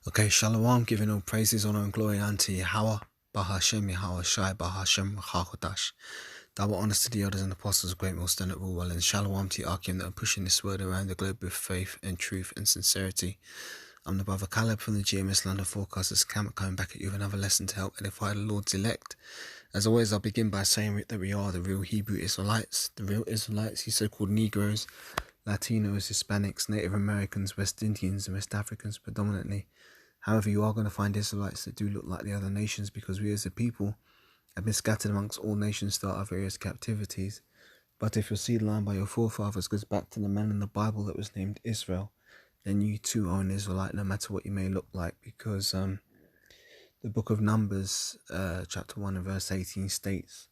Okay, Shalom, giving all praises, honor, and glory unto Yahweh, Bahashem, Yahweh Shai, Bahashem, Chakodash. Double honors to the elders and apostles of great stand at rule well, and Shalom to the Archean that are pushing this word around the globe with faith and truth and sincerity. I'm the brother Caleb from the GMS London Forecasters Camp, coming back at you with another lesson to help edify the Lord's elect. As always, I'll begin by saying that we are the real Hebrew Israelites, the real Israelites, you so-called Negroes, Latinos, Hispanics, Native Americans, West Indians, and West Africans predominantly. However, you are going to find Israelites that do look like the other nations, because we as a people have been scattered amongst all nations throughout our various captivities. But if your seed line by your forefathers goes back to the man in the Bible that was named Israel, then you too are an Israelite, no matter what you may look like, because the book of Numbers, chapter 1 and verse 18 states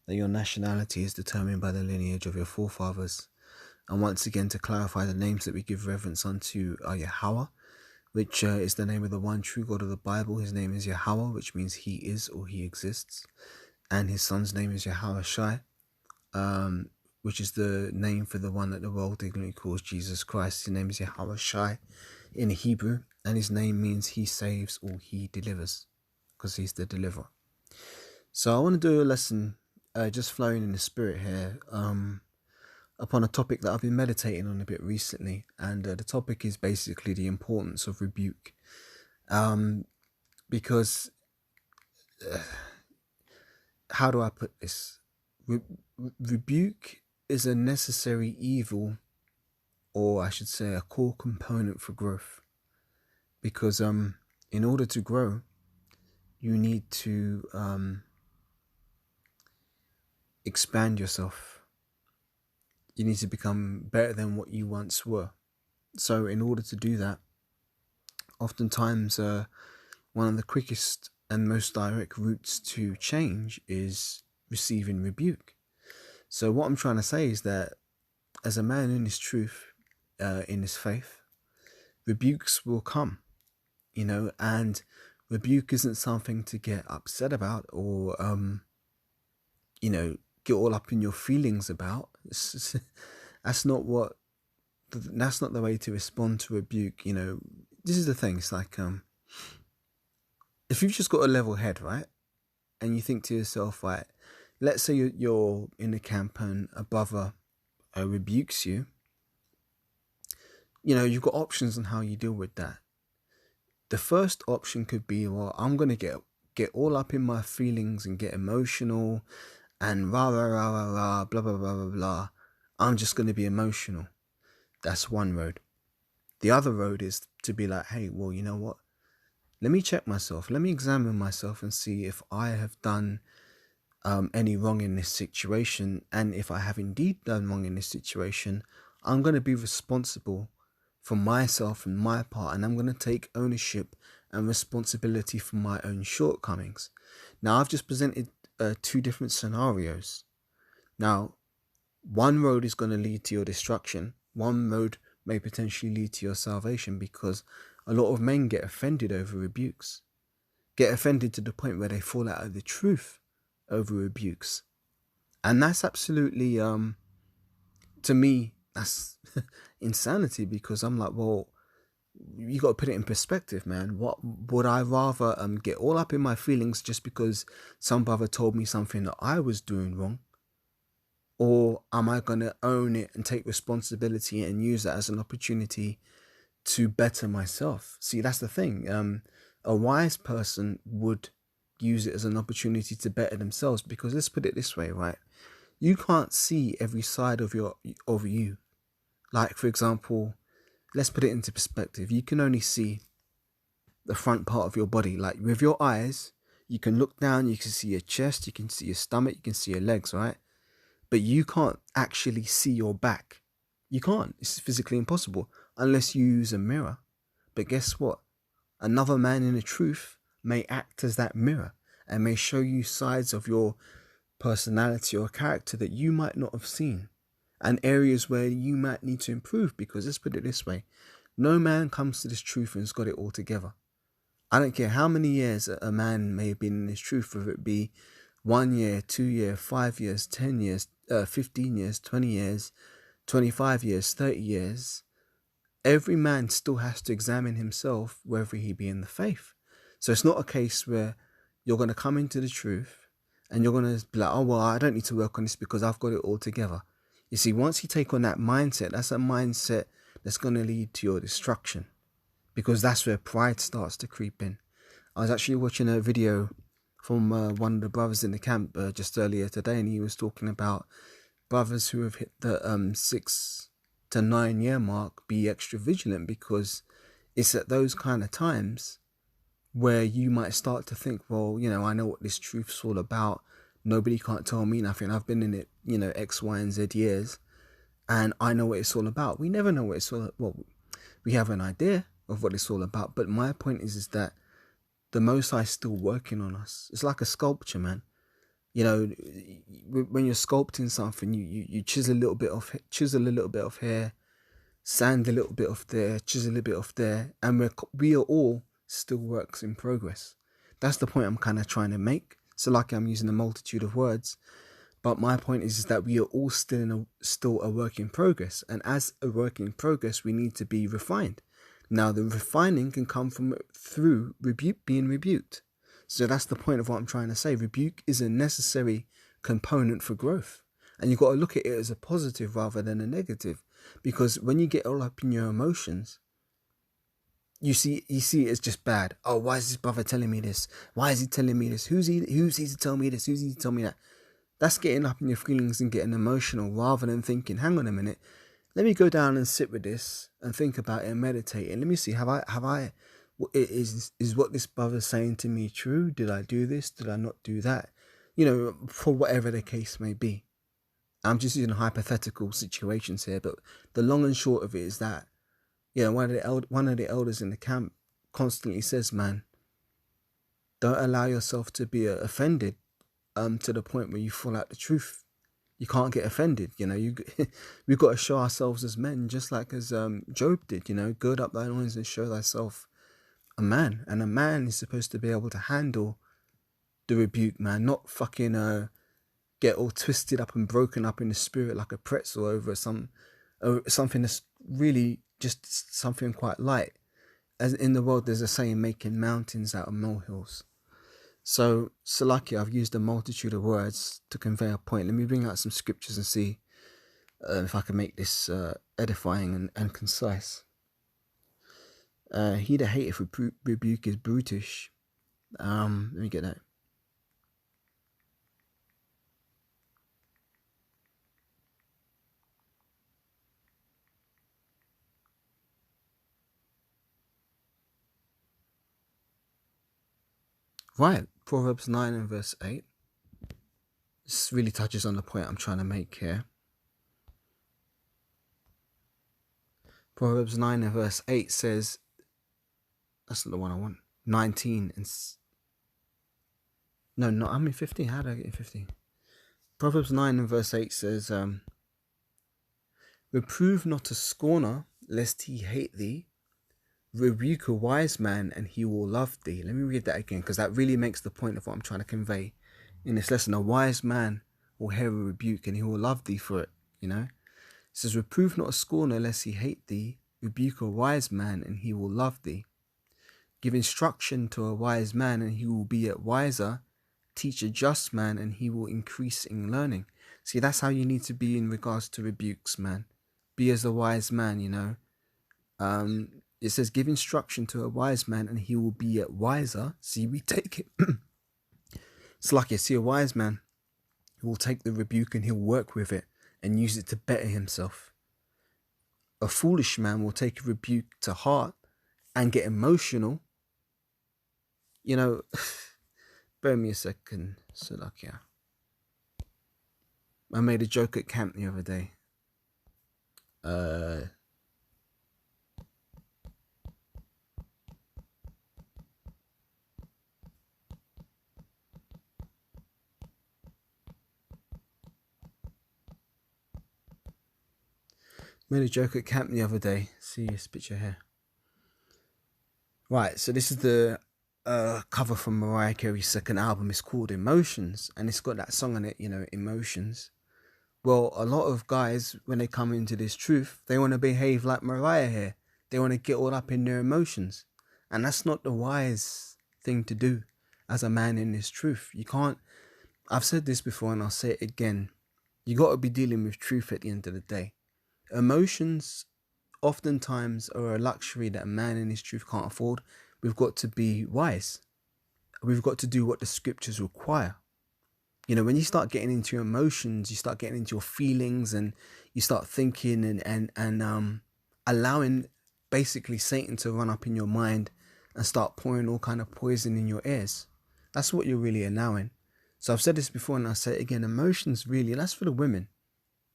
that your nationality is determined by the lineage of your forefathers. And once again, to clarify, the names that we give reverence unto are Yahweh, which is the name of the one true God of the Bible. His name is Yahweh, which means he is or he exists. And his son's name is Yahweh Shai, which is the name for the one that the world ignorantly calls Jesus Christ. His name is Yahweh Shai in Hebrew, and his name means he saves or he delivers, because he's the deliverer. So I want to do a lesson just flowing in the spirit here, upon a topic that I've been meditating on a bit recently, and the topic is basically the importance of rebuke, because how do I put this? Rebuke is a necessary evil, or I should say a core component for growth, because in order to grow, you need to expand yourself. You need to become better than what you once were. So in order to do that, oftentimes one of the quickest and most direct routes to change is receiving rebuke. So what I'm trying to say is that as a man in his truth, in his faith, rebukes will come, and rebuke isn't something to get upset about or, get all up in your feelings about. That's not the way to respond to rebuke. This is the thing. It's like, if you've just got a level head, right, and you think to yourself, right, let's say you're in the camp and a brother rebukes you, you've got options on how you deal with that. The first option could be, well, I'm going to get all up in my feelings and get emotional and rah, rah, rah, rah, rah, blah, blah, blah, blah, blah. I'm just going to be emotional. That's one road. The other road is to be like, hey, well, you know what? Let me check myself. Let me examine myself and see if I have done any wrong in this situation. And if I have indeed done wrong in this situation, I'm going to be responsible for myself and my part. And I'm going to take ownership and responsibility for my own shortcomings. Now, I've just presented two different scenarios. Now, one road is going to lead to your destruction. One road may potentially lead to your salvation, because a lot of men get offended over rebukes, get offended to the point where they fall out of the truth over rebukes. And that's absolutely, to me, that's insanity, because I'm like, well, you got to put it in perspective, man. What would I rather get all up in my feelings just because some brother told me something that I was doing wrong? Or am I going to own it and take responsibility and use that as an opportunity to better myself? See, that's the thing. A wise person would use it as an opportunity to better themselves, because let's put it this way, right? You can't see every side of you. Like, for example, let's put it into perspective. You can only see the front part of your body. Like, with your eyes, you can look down, you can see your chest, you can see your stomach, you can see your legs, right? But you can't actually see your back. You can't. It's physically impossible unless you use a mirror. But guess what? Another man in the truth may act as that mirror and may show you sides of your personality or character that you might not have seen, and areas where you might need to improve. Because let's put it this way, no man comes to this truth and has got it all together. I don't care how many years a man may have been in this truth, whether it be 1 year, 2 years, 5 years, 10 years, 15 years, 20 years, 25 years, 30 years. every man still has to examine himself whether he be in the faith. So it's not a case where you're going to come into the truth and you're going to be like, oh, well, I don't need to work on this because I've got it all together. You see, once you take on that mindset, that's a mindset that's going to lead to your destruction, because that's where pride starts to creep in. I was actually watching a video from one of the brothers in the camp just earlier today, and he was talking about brothers who have hit the 6 to 9 year mark be extra vigilant, because it's at those kind of times where you might start to think, well, I know what this truth's all about. Nobody can't tell me nothing. I've been in it, X, Y, and Z years, and I know what it's all about. We never know what it's all about. Well, we have an idea of what it's all about, but my point is that the Most High is still working on us. It's like a sculpture, man. When you're sculpting something, you chisel a little bit off here, sand a little bit off there, chisel a little bit off there, and we are all still works in progress. That's the point I'm kind of trying to make. So like I'm using a multitude of words, but my point is that we are all still a work in progress, and as a work in progress, we need to be refined. Now, the refining can come through being rebuked. So that's the point of what I'm trying to say. Rebuke is a necessary component for growth. And you've got to look at it as a positive rather than a negative. Because when you get all up in your emotions, you see it as just bad. Oh, why is this brother telling me this? Why is he telling me this? Who's he to tell me this? Who's he to tell me that? That's getting up in your feelings and getting emotional rather than thinking, hang on a minute. Let me go down and sit with this and think about it and meditate. And let me see, is what this brother's saying to me true? Did I do this? Did I not do that? For whatever the case may be. I'm just using hypothetical situations here, but the long and short of it is that, one of the elders in the camp constantly says, man, don't allow yourself to be offended to the point where you fall out the truth. You can't get offended, we've got to show ourselves as men, just like as Job did, gird up thine loins and show thyself a man. And a man is supposed to be able to handle the rebuke, man, not fucking get all twisted up and broken up in the spirit like a pretzel over something that's really just something quite light. As in the world, there's a saying, making mountains out of molehills. So, Salaki, I've used a multitude of words to convey a point. Let me bring out some scriptures and see if I can make this edifying and concise. He that hateth rebuke is brutish. Let me get that. Right, Proverbs 9 and verse 8. This really touches on the point I'm trying to make here. Proverbs 9 and verse 8 says, that's not the one I want. 19 and... No, not, I'm in 15. How did I get in 15? Proverbs 9 and verse 8 says, reprove not a scorner, lest he hate thee. Rebuke a wise man, and he will love thee. Let me read that again, because that really makes the point of what I'm trying to convey in this lesson. A wise man will hear a rebuke, and he will love thee for it, It says, reprove not a scorner, lest he hate thee. Rebuke a wise man, and he will love thee. Give instruction to a wise man, and he will be yet wiser. Teach a just man, and he will increase in learning. See, that's how you need to be in regards to rebukes, man. Be as a wise man, It says, give instruction to a wise man, and he will be yet wiser. See, we take it. It's like you see a wise man who will take the rebuke and he'll work with it and use it to better himself. A foolish man will take a rebuke to heart and get emotional. Bear me a second. So like, yeah. I made a joke at camp the other day. Made a joke at camp the other day. See this picture here. Right, so this is the cover from Mariah Carey's second album. It's called Emotions, and it's got that song on it, Emotions. Well, a lot of guys, when they come into this truth, they want to behave like Mariah here. They want to get all up in their emotions. And that's not the wise thing to do as a man in this truth. You can't, I've said this before and I'll say it again. You got to be dealing with truth at the end of the day. Emotions oftentimes are a luxury that a man in his truth can't afford. We've got to be wise. We've got to do what the scriptures require. You know, when you start getting into your emotions, you start getting into your feelings, and you start thinking and allowing basically Satan to run up in your mind and start pouring all kind of poison in your ears. That's what you're really allowing. So I've said this before and I'll say it again. Emotions really, and that's for the women.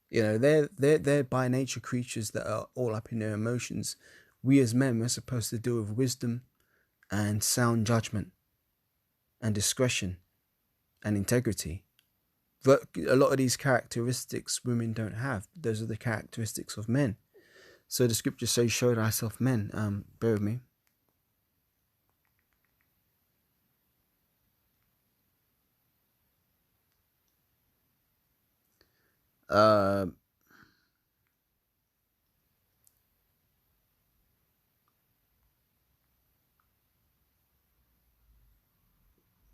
You know, they're by nature creatures that are all up in their emotions. We as men, we're supposed to deal with wisdom and sound judgment and discretion and integrity. But a lot of these characteristics women don't have. Those are the characteristics of men. So the scriptures say, show thyself men. Bear with me. Bear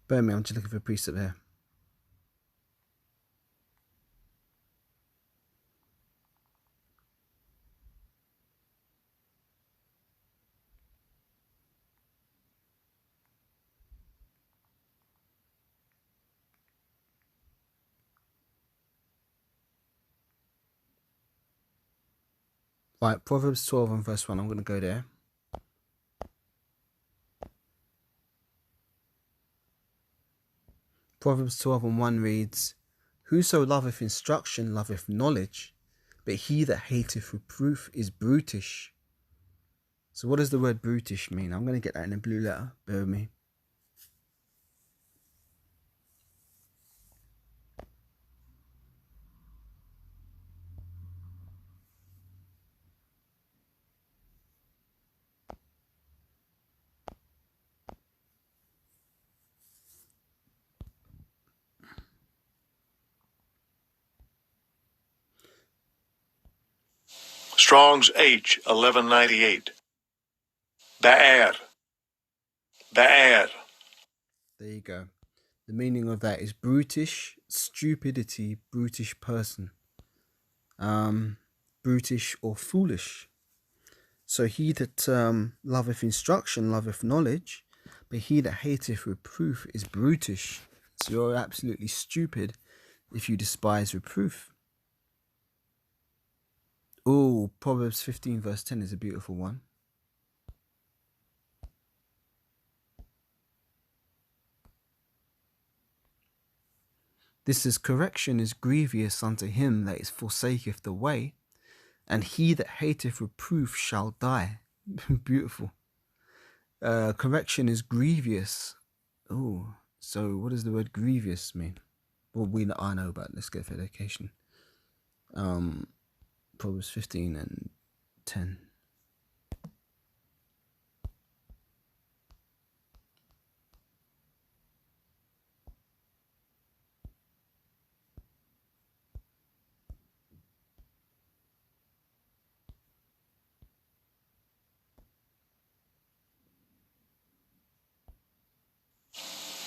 with me, I'm just looking for a precept here. Right, Proverbs 12 and verse 1. I'm going to go there. Proverbs 12 and 1 reads, whoso loveth instruction loveth knowledge, but he that hateth reproof is brutish. So what does the word brutish mean? I'm going to get that in a blue letter. Bear with me. Strong's H 1198. Ba'er. Ba'er. There you go. The meaning of that is brutish, stupidity, brutish person. Brutish or foolish. So he that loveth instruction loveth knowledge, but he that hateth reproof is brutish. So you're absolutely stupid if you despise reproof. Oh, Proverbs 15 verse 10 is a beautiful one. This is, correction is grievous unto him that is forsaketh the way, and he that hateth reproof shall die. Beautiful. Correction is grievous. Oh, so what does the word grievous mean? Well, I know about. Let's get for education. Proverbs 15 and 10.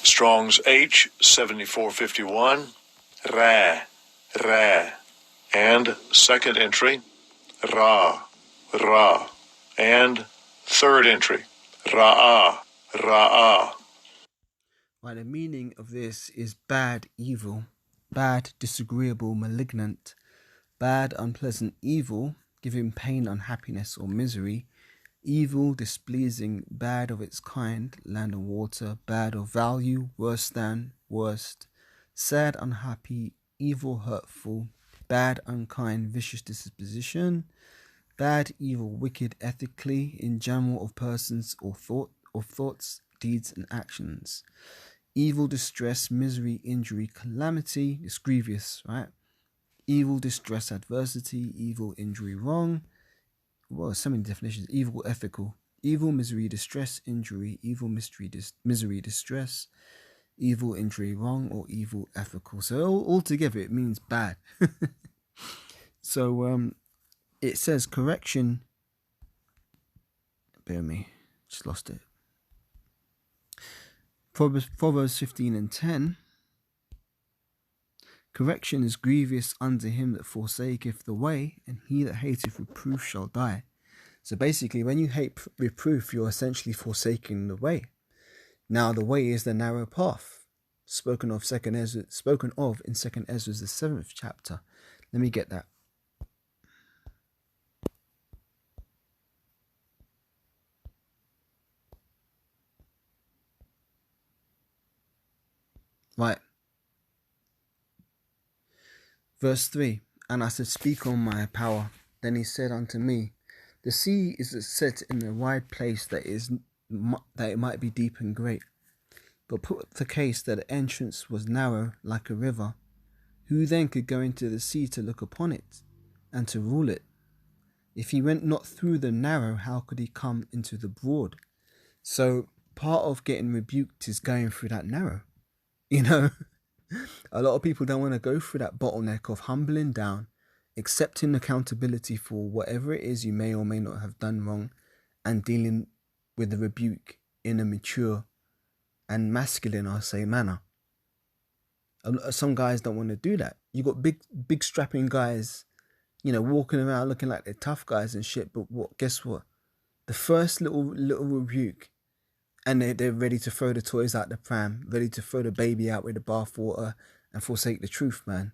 Strong's H 7451. Ra. Ra. And second entry, Ra. Ra. And third entry, Ra'ah. Ra'ah. Right, the meaning of this is bad, evil, bad, disagreeable, malignant, bad, unpleasant, evil, giving pain, unhappiness, or misery, evil, displeasing, bad of its kind, land and water, bad of value, worse than, worst, sad, unhappy, evil, hurtful, bad, unkind, vicious disposition, bad, evil, wicked, ethically, in general, of persons or thoughts, deeds, and actions. Evil, distress, misery, injury, calamity is grievous, right? Evil, distress, adversity, evil, injury, wrong. Well, so many definitions. Evil, ethical. Evil, misery, distress, injury. Evil, misery, distress. Evil, injury, wrong, or evil, ethical. So altogether, it means bad. So it says correction Bear me. Just lost it. Proverbs 15:10. Correction is grievous unto him that forsaketh the way, and he that hateth reproof shall die. So basically, when you hate reproof, you're essentially forsaking the way. Now, the way is the narrow path, spoken of in 2nd Ezra, the 7th chapter. Let me get that. Right. Verse 3. And I said, speak on my power. Then he said unto me, the sea is set in a wide place that it might be deep and great. But put the case that the entrance was narrow like a river. Who then could go into the sea to look upon it, and to rule it? If he went not through the narrow, how could he come into the broad? So part of getting rebuked is going through that narrow. You know, a lot of people don't want to go through that bottleneck of humbling down, accepting accountability for whatever it is you may or may not have done wrong, and dealing with the rebuke in a mature and masculine, I'll say, manner. Some guys don't want to do that. You got big strapping guys, you know, walking around looking like they're tough guys and shit. But guess what? The first little rebuke, and they're ready to throw the toys out the pram, ready to throw the baby out with the bathwater and forsake the truth, man.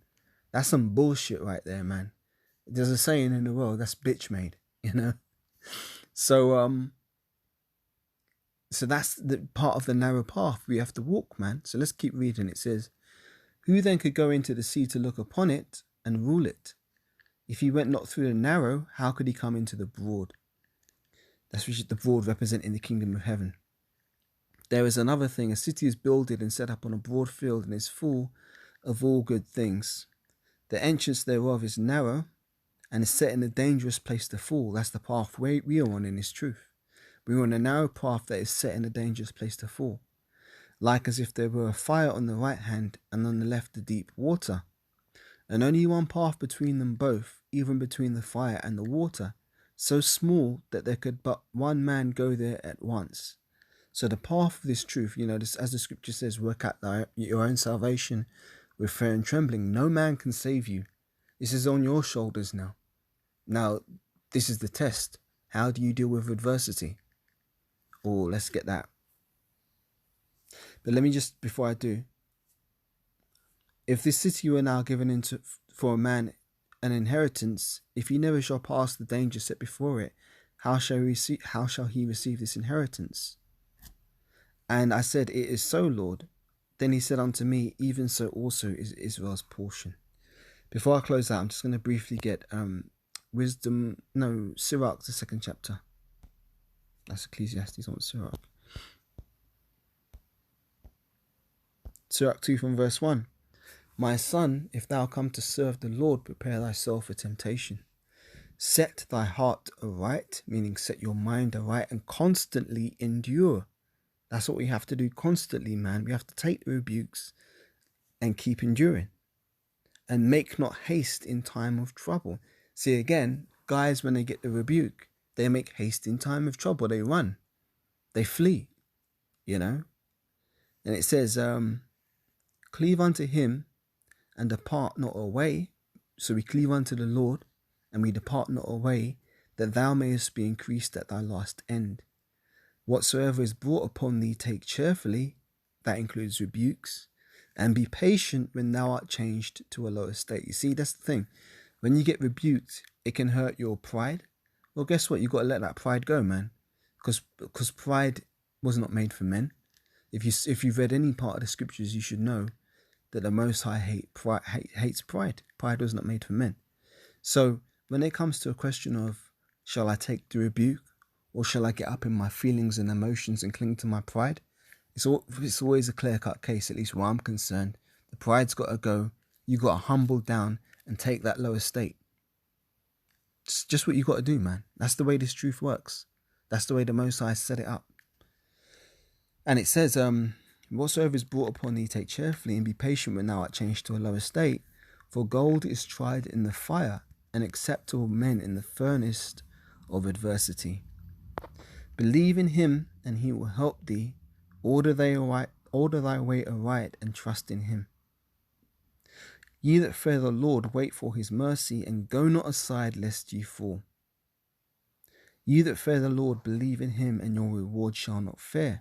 That's some bullshit right there, man. There's a saying in the world, that's bitch made, you know. So that's the part of the narrow path we have to walk, man. So let's keep reading. It says, who then could go into the sea to look upon it and rule it? If he went not through the narrow, how could he come into the broad? That's the broad representing the kingdom of heaven. There is another thing. A city is builded and set up on a broad field and is full of all good things. The entrance thereof is narrow and is set in a dangerous place to fall. That's the path we are on in this truth. We are on a narrow path that is set in a dangerous place to fall. Like as if there were a fire on the right hand and on the left the deep water. And only one path between them both, even between the fire and the water, so small that there could but one man go there at once. So the path of this truth, you know, this, as the scripture says, work out your own salvation with fear and trembling. No man can save you. This is on your shoulders now. Now, this is the test. How do you deal with adversity? Oh, let's get that. But let me just, before I do, if this city were now given into for a man an inheritance, if he never shall pass the danger set before it, how shall he receive this inheritance? And I said, it is so, Lord. Then he said unto me, even so also is Israel's portion. Before I close out, I'm just going to briefly get Sirach, the 2nd chapter. That's Ecclesiastes, not Sirach. Sirach 2 from verse 1. My son, if thou come to serve the Lord, prepare thyself for temptation. Set thy heart aright, meaning set your mind aright, and constantly endure. That's what we have to do constantly, man. We have to take the rebukes and keep enduring. And make not haste in time of trouble. See, again, guys, when they get the rebuke, they make haste in time of trouble. They run. They flee, you know. And it says, cleave unto him and depart not away. So we cleave unto the Lord and we depart not away, that thou mayest be increased at thy last end. Whatsoever is brought upon thee, take cheerfully. That includes rebukes. And be patient when thou art changed to a lower state. You see, that's the thing. When you get rebuked, it can hurt your pride. Well, guess what? You've got to let that pride go, man. Because pride was not made for men. If you've read any part of the scriptures, you should know that the Most High hates pride. Pride was not made for men. So when it comes to a question of, shall I take the rebuke? Or shall I get up in my feelings and emotions and cling to my pride? It's always a clear-cut case, at least where I'm concerned. The pride's got to go. You got to humble down and take that lower state. It's just what you got to do, man. That's the way this truth works. That's the way the Most High set it up. And it says, whatsoever is brought upon thee, take cheerfully, and be patient when thou art changed to a lower state. For gold is tried in the fire, and acceptable men in the furnace of adversity. Believe in him, and he will help thee. Order thy way aright, and trust in him. Ye that fear the Lord, wait for his mercy, and go not aside lest ye fall. Ye that fear the Lord, believe in him, and your reward shall not fail.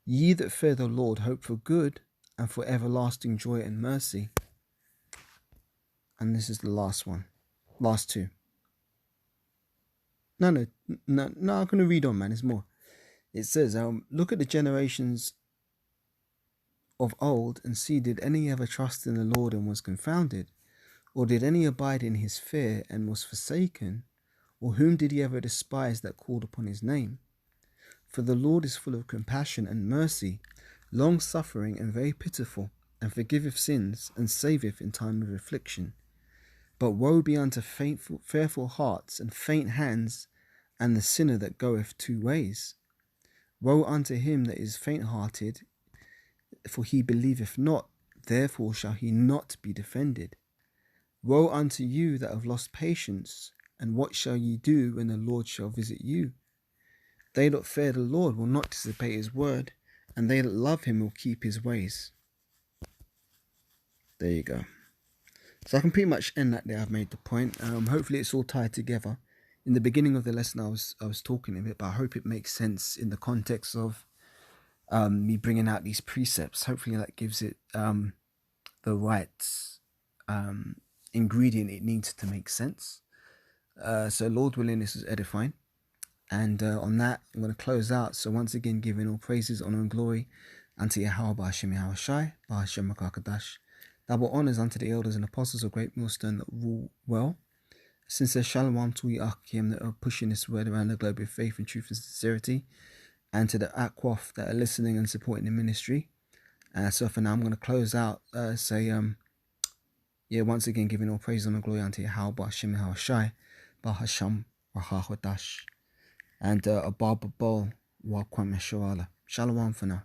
Ye that fear the Lord, hope for good, and for everlasting joy and mercy. And this is the last one. Last two. No, I'm going to read on, man. There's more. It says, look at the generations of old and see, did any ever trust in the Lord and was confounded? Or did any abide in his fear and was forsaken? Or whom did he ever despise that called upon his name? For the Lord is full of compassion and mercy, long-suffering and very pitiful, and forgiveth sins, and saveth in time of affliction. But woe be unto fearful hearts and faint hands, and the sinner that goeth two ways. Woe unto him that is faint-hearted, for he believeth not, therefore shall he not be defended. Woe unto you that have lost patience, and what shall ye do when the Lord shall visit you? They that fear the Lord will not dissipate his word, and they that love him will keep his ways. There you go. So I can pretty much end that there. I've made the point. Hopefully it's all tied together. In the beginning of the lesson I was talking a bit, but I hope it makes sense in the context of me bringing out these precepts. Hopefully that gives it the right ingredient it needs to make sense. So Lord willing, this is edifying. And on that, I'm going to close out. So once again, giving all praises, honor, and glory unto Yahweh, Ba'ashem Yahweh Shai, Ba'ashem Makakadash. Double honors unto the elders and apostles of Great Millstone that rule well. Sincere shalom to the Akim that are pushing this word around the globe with faith and truth and sincerity. And to the Akwaf that are listening and supporting the ministry. So for now, I'm going to close out. Once again, giving all praise and glory unto Yahweh, Ba'ashem Yahweh Shai, Ba'ashem Rahahwadash. And a Baba Bol wa Kwame Shalom for now.